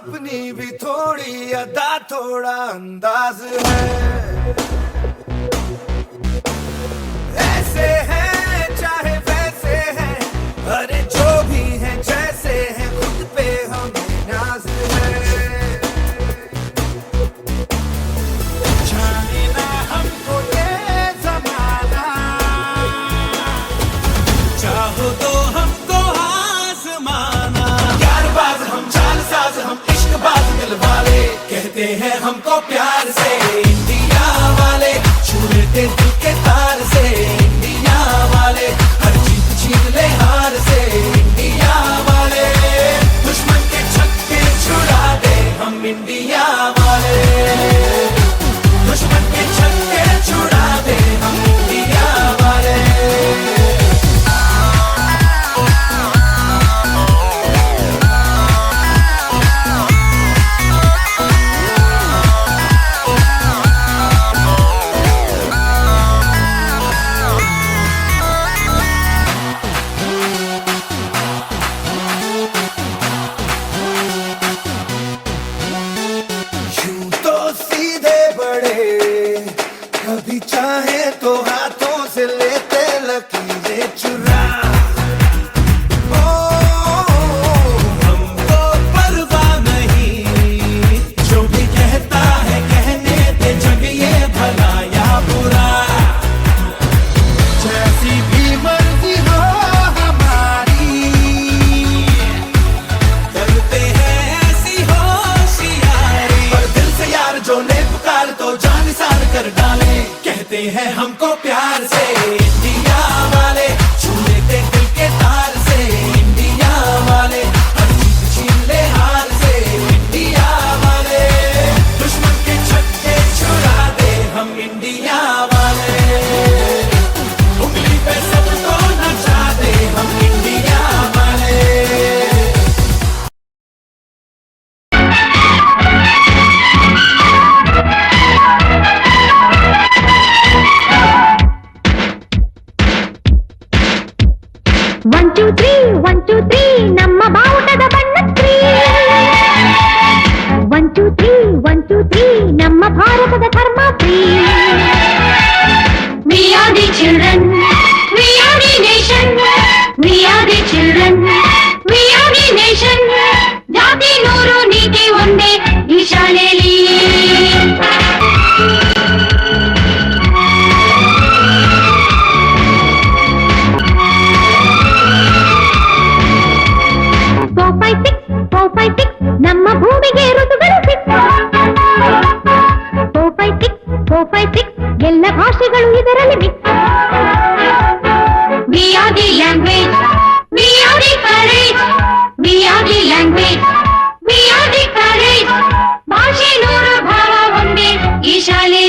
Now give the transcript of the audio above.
अपनी भी थोड़ी अदा थोड़ा अंदाज है। ऐसे हैं चाहे वैसे हैं, अरे जो भी हैं जैसे हैं, खुद पे हमें नाज है। जाने ना हमको ये ज़माना, चाहो तो हमको आज़माना। यारबाज़ हम, चालसाज़ हम, इश्कबाज़ दिल वाले, कहते हैं हमको प्यार से इंडिया वाले। छू लेते दिल के तार से इंडिया वाले, हर जीत छीन ले हार से इंडिया वाले। दुश्मन के छक्के छुड़ा दे हम इंडिया वाले, दुश्मन के छक्के छुड़ा दे हम इंडिया वाले। यूं तो सीधे बड़े, कभी चाहे तो हाथों से लेते लकीरें चुरा। ओ, हमको परवाह नहीं, जो भी कहता है कहने दे, जग ये भला या बुरा। जैसी भी मर्जी हो हमारी, करते हैं ऐसी होशियारी। पर दिल से यार जो ने पुकार तो जान निसार कर डाले, कहते हैं हमको प्यार से इंडिया वाले। छू लेते दिल के तार से इंडिया वाले, हर जीत छीन ले हार से इंडिया वाले। दुश्मन के छक्के छुड़ा दे हम इंडिया वाले, उंगली पे सबको नचा दे हम इंडिया वाले। One two three ನಮ್ಮ ಬಾವುಟದ ಬಣ್ಣ 3 1 2 3 ನಮ್ಮ ಭಾರತದ ಧರ್ಮ 3 We are the children, we are the nation, we are the children, we are the nation. ಜಾತಿ ನೂರು ನೀತಿ ಒಂದೇ ಈ ಶಾಲೆಯಲ್ಲಿ. ನಮ್ಮ ಭೂಮಿಗೆ ಋತುಗಳು 456 ಎಲ್ಲ ಭಾಷೆಗಳು ಇದರಲ್ಲಿ mix. We are the language, we are the courage, we are the language, we are the courage. ಭಾಷೆ ನೂರು ಭಾವ ಒಂದೇ ಈ ಶಾಲೆ.